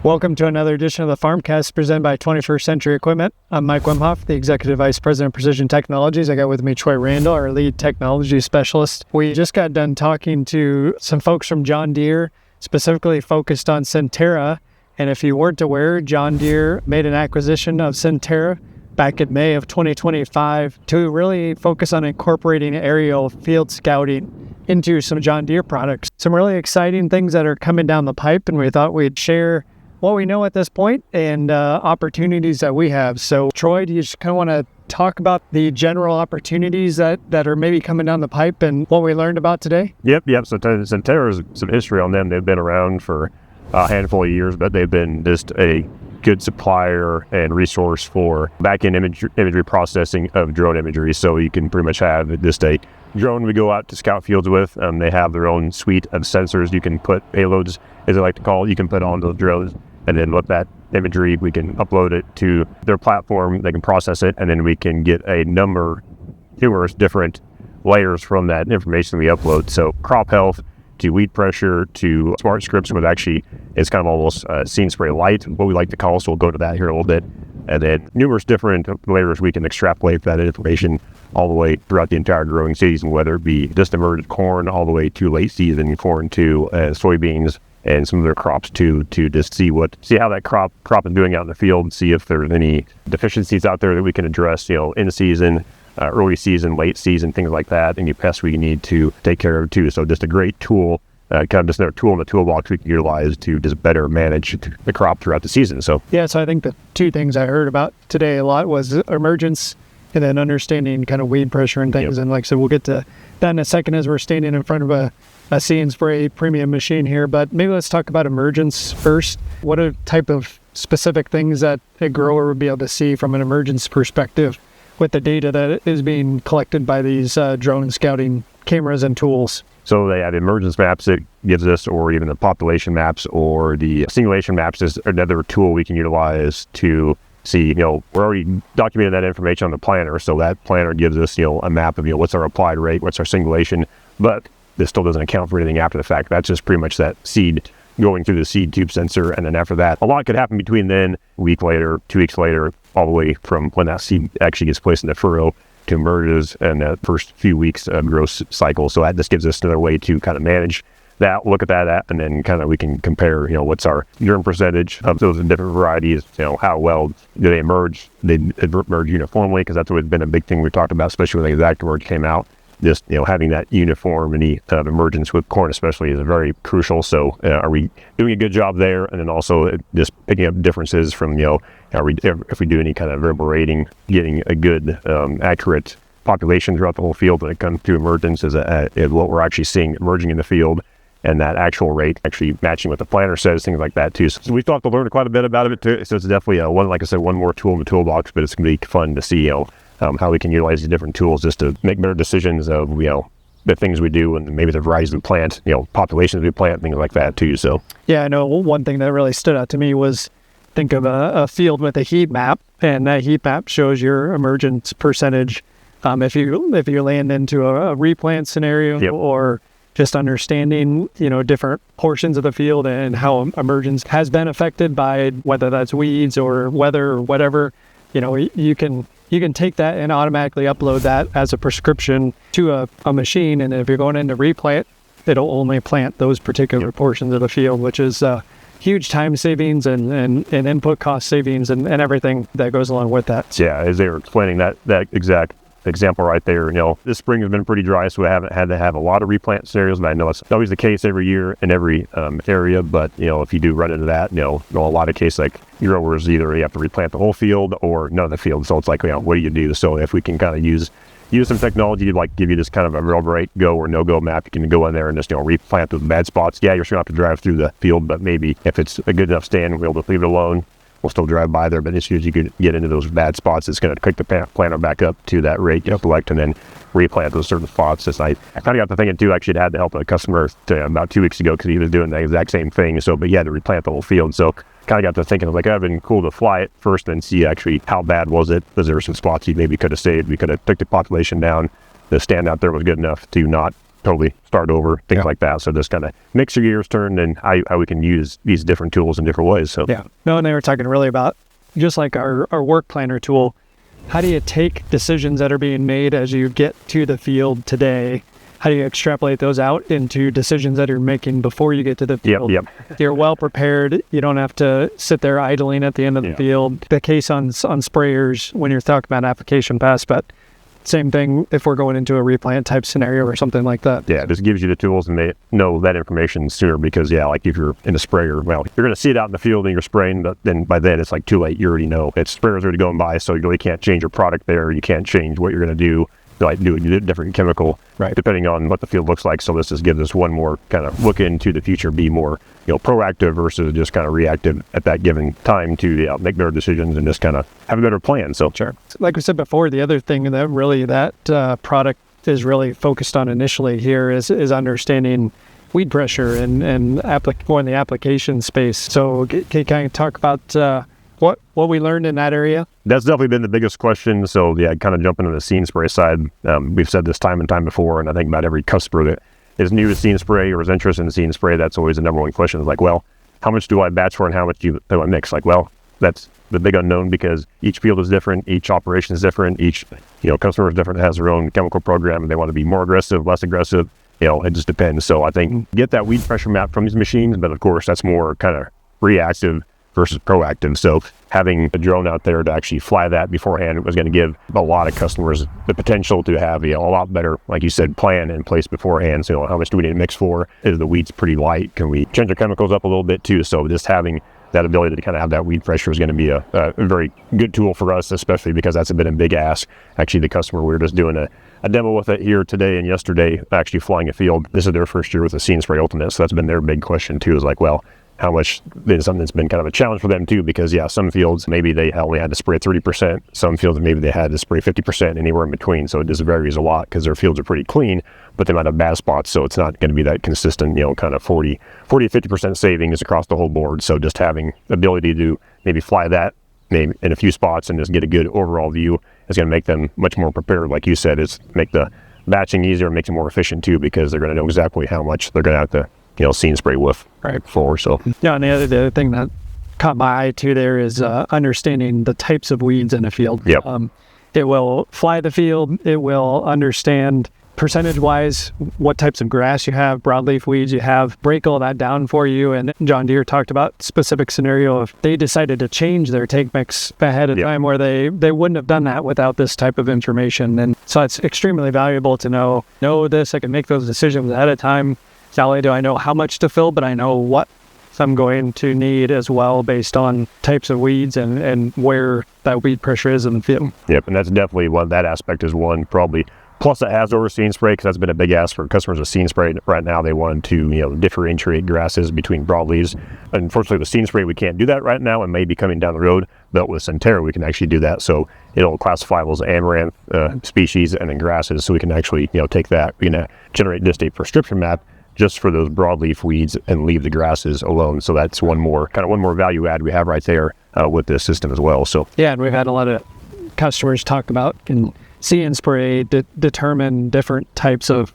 Welcome to another edition of the FarmCast presented by 21st Century Equipment. I'm Mike Wimhoff, the Executive Vice President of Precision Technologies. I got with me Troy Randall, our Lead Technology Specialist. We just got done talking to some folks from John Deere, specifically focused on Sentera. And if you weren't aware, John Deere made an acquisition of Sentera back in May of 2025 to really focus on incorporating aerial field scouting into some John Deere products. Some really exciting things that are coming down the pipe, and we thought we'd share what we know at this point and opportunities that we have. So Troy, do you just kind of want to talk about the general opportunities that are maybe coming down the pipe and what we learned about today? Yep. So Sentera's some history on them. They've been around for a handful of years, but they've been just a good supplier and resource for back-end imagery processing of drone imagery. So you can pretty much have just a drone we go out to scout fields with. They have their own suite of sensors you can put, payloads, as they like to call it, you can put onto the drones. And then with that imagery, we can upload it to their platform. They can process it, and then we can get numerous different layers from that information we upload. So crop health to weed pressure to SmartScripts, which actually is kind of almost scene spray light, what we like to call. So we'll go to that here a little bit. And then numerous different layers we can extrapolate that information all the way throughout the entire growing season, whether it be just emergent corn all the way to late season corn to soybeans, and some of their crops to just see how that crop is doing out in the field, and see if there's any deficiencies out there that we can address, in season, early season, late season, things like that. Any pests we need to take care of too. So just a great tool, kind of just another tool in the toolbox we can utilize to just better manage the crop throughout the season. So I think the two things I heard about today a lot was emergence and then understanding kind of weed pressure and things. Yep. And like I said, we'll get to that in a second as we're standing in front of a see and spray premium machine here, but maybe let's talk about emergence first. What are type of specific things that a grower would be able to see from an emergence perspective with the data that is being collected by these drone scouting cameras and tools? So they have emergence maps it gives us, or even the population maps or the simulation maps is another tool we can utilize to see, we're already documenting that information on the planner. So that planner gives us, a map of, what's our applied rate, what's our singulation, but this still doesn't account for anything after the fact. That's just pretty much that seed going through the seed tube sensor. And then after that, a lot could happen between then, a week later, 2 weeks later, all the way from when that seed actually gets placed in the furrow to emerges and the first few weeks of growth cycle. So that just gives us another way to kind of manage that, look at that, and then kind of we can compare, what's our germ percentage of those different varieties, how well do they emerge? They emerge uniformly, because that's always been a big thing we talked about, especially when the ExactEmerge came out. Just, having that uniformity of emergence with corn especially is very crucial. So are we doing a good job there? And then also just picking up differences from, if we do any kind of variable rating, getting a good, accurate population throughout the whole field when it comes to emergence is what we're actually seeing emerging in the field, and that actual rate actually matching what the planner says, things like that too. So we thought to learn quite a bit about it too. So it's definitely one more tool in the toolbox, but it's going to be fun to see, how we can utilize these different tools just to make better decisions of, the things we do and maybe the varieties we plant, populations we plant, things like that too. So yeah, I know one thing that really stood out to me was think of a field with a heat map, and that heat map shows your emergence percentage. If you land into a replant scenario, yep, or just understanding, different portions of the field and how emergence has been affected by whether that's weeds or weather or whatever, you can take that and automatically upload that as a prescription to a machine. And if you're going into replant, it'll only plant those particular portions of the field, which is huge time savings and input cost savings and everything that goes along with that. Yeah, as they were explaining that exact example right there, this spring has been pretty dry, so we haven't had to have a lot of replant scenarios, but I know it's always the case every year in every area. But if you do run into that, a lot of cases, like growers, either you have to replant the whole field or none of the field. So it's like, what do you do? So if we can kind of use some technology to like give you this kind of a real rate go or no go map, you can go in there and just replant those bad spots. Yeah, you're still going to have to drive through the field, but maybe if it's a good enough stand, we'll just leave it alone. We'll still drive by there, but as soon as you can get into those bad spots, it's going to kick the planter back up to that rate you select and then replant those certain spots. I kind of got to thinking too, actually had to help a customer about 2 weeks ago because he was doing the exact same thing. So, but he had to replant the whole field. So kind of got to thinking, like, it'd been cool to fly it first and see actually how bad was it. Was there some spots he maybe could have saved? We could have took the population down. The stand out there was good enough to not totally start over, things like that. So just kind of makes your gears turn and how we can use these different tools in different ways. So No, and they were talking really about just like our work planner tool. How do you take decisions that are being made as you get to the field today? How do you extrapolate those out into decisions that you're making before you get to the field? You're well prepared. You don't have to sit there idling at the end of the field. The case on sprayers when you're talking about application pass, but same thing if we're going into a replant type scenario or something like that. Yeah, this gives you the tools and they know that information sooner because, like if you're in a sprayer, well, you're going to see it out in the field and you're spraying, but then by then it's like too late. You already know. It's sprayers already going by, so you really can't change your product there. You can't change what you're going to do. Like do a different chemical depending on what the field looks like. So this just gives us one more kind of look into the future, be more proactive versus just kind of reactive at that given time to make better decisions and just kind of have a better plan. So like we said before, the other thing that really that product is really focused on initially here is understanding weed pressure and more in the application space. So can you kind of talk about what we learned in that area? That's definitely been the biggest question. So kind of jumping to the seed spray side, we've said this time and time before, and I think about every customer that is new to seed spray or is interested in seed spray, that's always the number one question is like, well, how much do I batch for and how much do I mix? Like, well, that's the big unknown because each field is different, each operation is different, each customer is different, has their own chemical program, and they want to be more aggressive, less aggressive. It just depends. So I think get that weed pressure map from these machines, but of course that's more kind of reactive versus proactive. So having a drone out there to actually fly that beforehand was going to give a lot of customers the potential to have a lot better, like you said, plan in place beforehand. So how much do we need to mix for? Is the weeds pretty light? Can we change our chemicals up a little bit too? So just having that ability to kind of have that weed pressure is going to be a very good tool for us, especially because that's been a big ask. Actually, the customer, we were just doing a demo with it here today and yesterday, actually flying a field. This is their first year with the Seed Spray Ultimate. So that's been their big question too, is like, well, how much is something that's been kind of a challenge for them too, because some fields, maybe they only had to spray 30%. Some fields, maybe they had to spray 50%, anywhere in between. So it just varies a lot because their fields are pretty clean, but they might have bad spots. So it's not going to be that consistent, kind of 40 to 50% savings across the whole board. So just having the ability to maybe fly that maybe in a few spots and just get a good overall view is going to make them much more prepared. Like you said, it's make the batching easier and makes it more efficient too, because they're going to know exactly how much they're going to have to seed spray with for. So and the other thing that caught my eye too there is understanding the types of weeds in a field. It will fly the field. It will understand percentage wise what types of grass you have, broadleaf weeds you have, break all that down for you. And John Deere talked about specific scenario if they decided to change their tank mix ahead of time, where they wouldn't have done that without this type of information. And so it's extremely valuable to know this. I can make those decisions ahead of time. Not only do I know how much to fill, but I know what I'm going to need as well based on types of weeds and where that weed pressure is in the field. And that's definitely that aspect is one probably. Plus it has over seed spray, because that's been a big ask for customers with seed spray right now. They want to differentiate grasses between broadleaves. Unfortunately, with seed spray we can't do that right now, and maybe coming down the road, but with Sentera we can actually do that. So it'll classify those amaranth species and then grasses, so we can actually take that, we can generate just a prescription map just for those broadleaf weeds and leave the grasses alone. So that's one more value add we have right there with this system as well. So and we've had a lot of customers talk about can see and spray determine different types of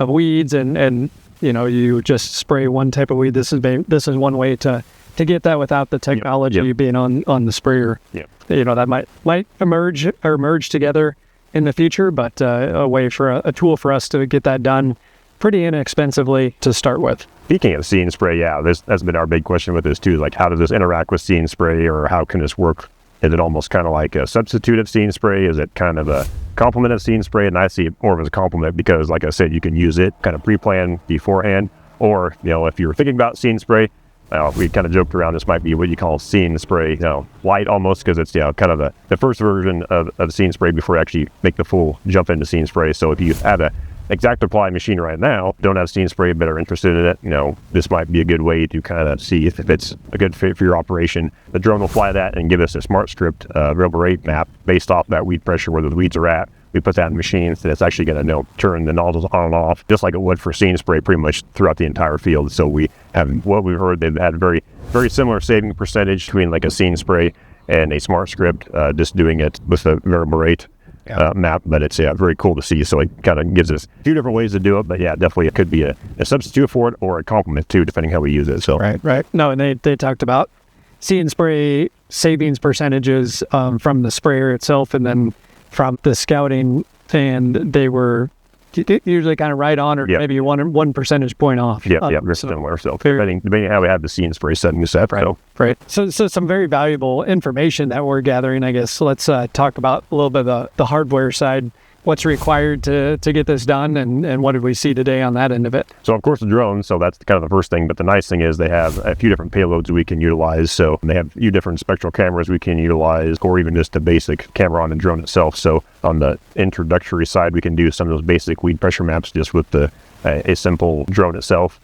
weeds, and you just spray one type of weed. This is one way to get that without the technology being on the sprayer. That might emerge together in the future, but a way for a tool for us to get that done pretty inexpensively to start with. Speaking of seed and spray, that's been our big question with this too. Like, how does this interact with seed and spray, or how can this work? Is it almost kind of like a substitute of seed and spray? Is it kind of a complement of seed and spray? And I see it more as a complement because, like I said, you can use it kind of pre-plan beforehand, or if you're thinking about seed and spray, we kind of joked around, this might be what you call seed and spray, light almost, because it's kind of the first version of seed and spray before you actually make the full jump into seed and spray. So if you have a exact apply machine right now, don't have seed and spray, but are interested in it, this might be a good way to kind of see if it's a good fit for your operation. The drone will fly that and give us a SmartScript variable rate map based off that weed pressure, where the weeds are at. We put that in machines, and it's actually going to turn the nozzles on and off, just like it would for seed and spray, pretty much throughout the entire field. So we have, what we've heard, they've had very, very similar saving percentage between like a seed and spray and a SmartScript, just doing it with a variable rate. map, but it's very cool to see. So it kind of gives us a few different ways to do it, but definitely it could be a substitute for it or a complement too, depending how we use it. So right. No, and they talked about see and spray savings percentages from the sprayer itself, and then from the scouting, and they were usually kind of right on, or maybe one percentage point off. Very similar. So depending how we have the see and spray setting set. Right. So some very valuable information that we're gathering, I guess. So let's talk about a little bit of the hardware side. What's required to get this done, and what did we see today on that end of it? So, of course, the drones, so that's kind of the first thing. But the nice thing is they have a few different payloads we can utilize. So they have a few different spectral cameras we can utilize, or even just a basic camera on the drone itself. So on the introductory side, we can do some of those basic weed pressure maps just with a simple drone itself,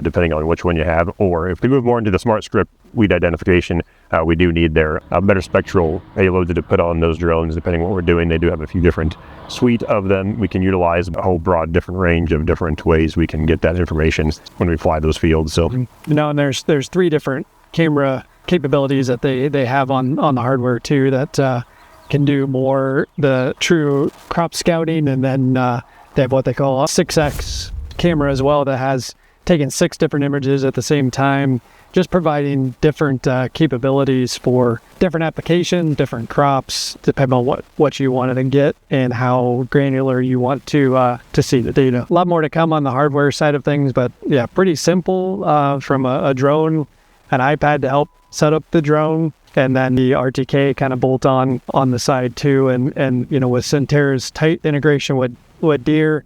depending on which one you have. Or if we move more into the SmartScript weed identification, we do need their better spectral payloads to put on those drones, depending on what we're doing. They do have a few different suite of them. We can utilize a whole broad different range of different ways we can get that information when we fly those fields. So and there's 3 different camera capabilities that they have on the hardware too, that can do more the true crop scouting, and then they have what they call a 6X camera as well that has taken 6 different images at the same time, just providing different capabilities for different applications, different crops, depending on what you wanted to get and how granular you want to see the data. A lot more to come on the hardware side of things, but pretty simple from a drone, an iPad to help set up the drone, and then the RTK kind of bolt on the side too. And with Sentera's tight integration with Deere,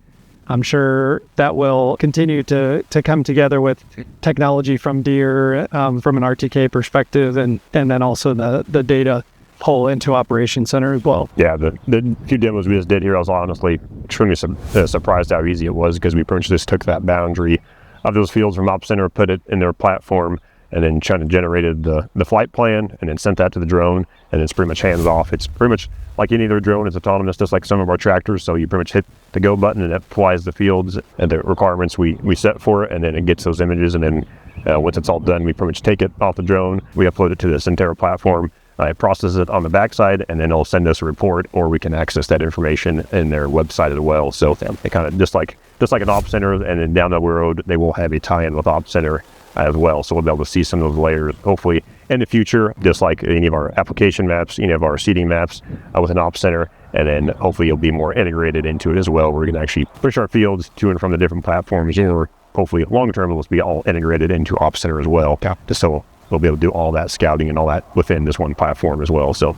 I'm sure that will continue to come together with technology from Deere from an RTK perspective, and then also the data pull into Operations Center as well. Yeah, the few demos we just did here, I was honestly extremely surprised how easy it was, because we pretty much just took that boundary of those fields from Op Center, put it in their platform, and then kind of generated the flight plan, and then sent that to the drone, and it's pretty much hands off. It's pretty much like any other drone. It's autonomous, just like some of our tractors. So you pretty much hit the go button, and it flies the fields and the requirements we set for it, and then it gets those images. And then once it's all done, we pretty much take it off the drone, we upload it to the Sentera platform, it processes it on the backside, and then it'll send us a report, or we can access that information in their website as well. So it kind of just like an Op Center, and then down the road they will have a tie-in with Op Center as well. So we'll be able to see some of those layers, hopefully in the future, just like any of our application maps, any of our seeding maps with an Op Center, and then hopefully you'll be more integrated into it as well. We're going to actually push our fields to and from the different platforms, or hopefully long term it'll be all integrated into Op Center as well. Just so we'll be able to do all that scouting and all that within this one platform as well. So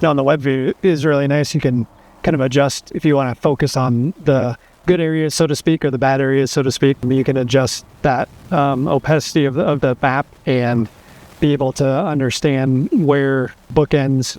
now, the web view is really nice. You can kind of adjust if you want to focus on the good areas, so to speak, or the bad areas, so to speak. You can adjust that opacity of the map and be able to understand where bookends,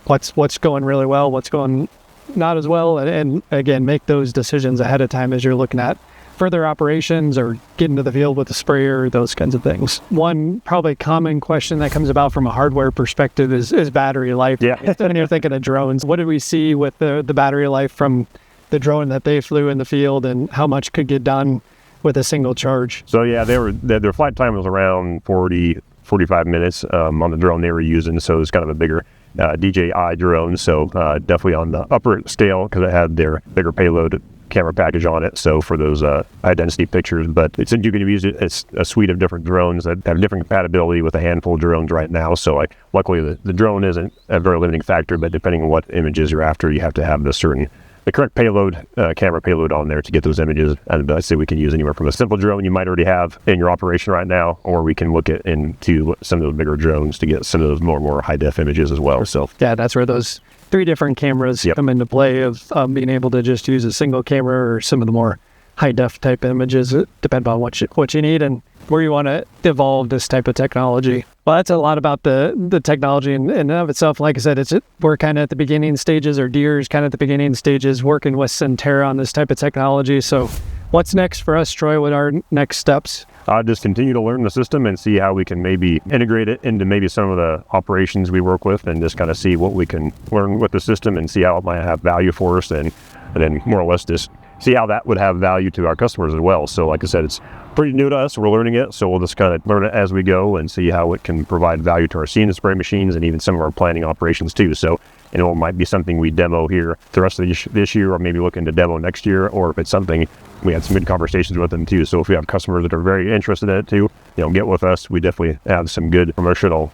what's going really well, what's going not as well, and again, make those decisions ahead of time as you're looking at further operations or getting to the field with the sprayer, those kinds of things. One probably common question that comes about from a hardware perspective is battery life. When you're thinking of drones, what did we see with the battery life from the drone that they flew in the field, and how much could get done with a single charge? So their flight time was around 45 minutes on the drone they were using. So it's kind of a bigger DJI drone. So definitely on the upper scale, because it had their bigger payload camera package on it. So for those high density pictures, but you can use it. It's a suite of different drones that have different compatibility with a handful of drones right now. So luckily the drone isn't a very limiting factor, but depending on what images you're after, you have to have the correct payload, camera payload on there to get those images. And I say we can use anywhere from a simple drone you might already have in your operation right now, or we can look into some of those bigger drones to get some of those more high def images as well. So that's where those 3 different cameras come into play of being able to just use a single camera, or some of the more high def type images, depending on what you need and where you want to evolve this type of technology. Well, that's a lot about the technology in and of itself. Like I said, we're kind of at the beginning stages, or Deere's kind of at the beginning stages, working with Sentera on this type of technology. So what's next for us, Troy? What are next steps? Just continue to learn the system and see how we can maybe integrate it into maybe some of the operations we work with, and just kind of see what we can learn with the system and see how it might have value for us, and then more or less just see how that would have value to our customers as well. So like I said, it's pretty new to us. We're learning it. So we'll just kind of learn it as we go and see how it can provide value to our seed and spray machines, and even some of our planting operations too. So and it might be something we demo here the rest of this year, or maybe looking to demo next year, or if it's something we had some good conversations with them too. So if we have customers that are very interested in it too, get with us. We definitely have some good promotional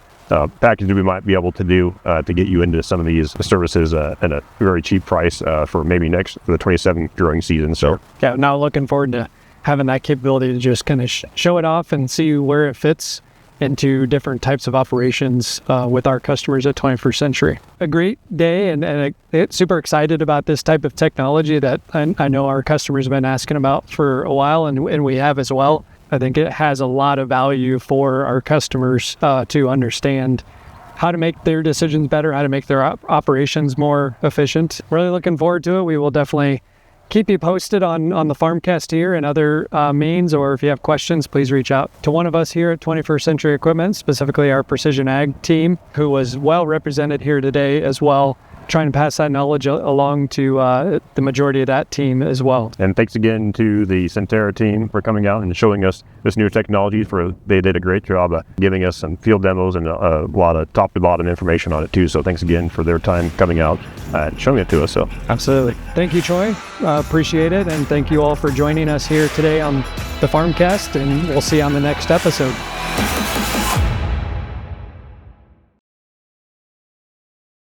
package we might be able to do to get you into some of these services at a very cheap price for maybe for the 27 growing season. So yeah, now looking forward to having that capability to just kind of show it off and see where it fits into different types of operations with our customers at 21st Century. A great day, and super excited about this type of technology that I know our customers have been asking about for a while, and we have as well. I think it has a lot of value for our customers to understand how to make their decisions better, how to make their operations more efficient. Really looking forward to it. We will definitely keep you posted on the FarmCast here and other means, or if you have questions, please reach out to one of us here at 21st Century Equipment, specifically our Precision Ag team, who was well represented here today as well, trying to pass that knowledge along to the majority of that team as well. And thanks again to the Sentera team for coming out and showing us this new technology. They did a great job of giving us some field demos and a lot of top to bottom information on it too. So thanks again for their time coming out and showing it to us. So absolutely. Thank you, Troy. Appreciate it. And thank you all for joining us here today on the FarmCast, and we'll see you on the next episode.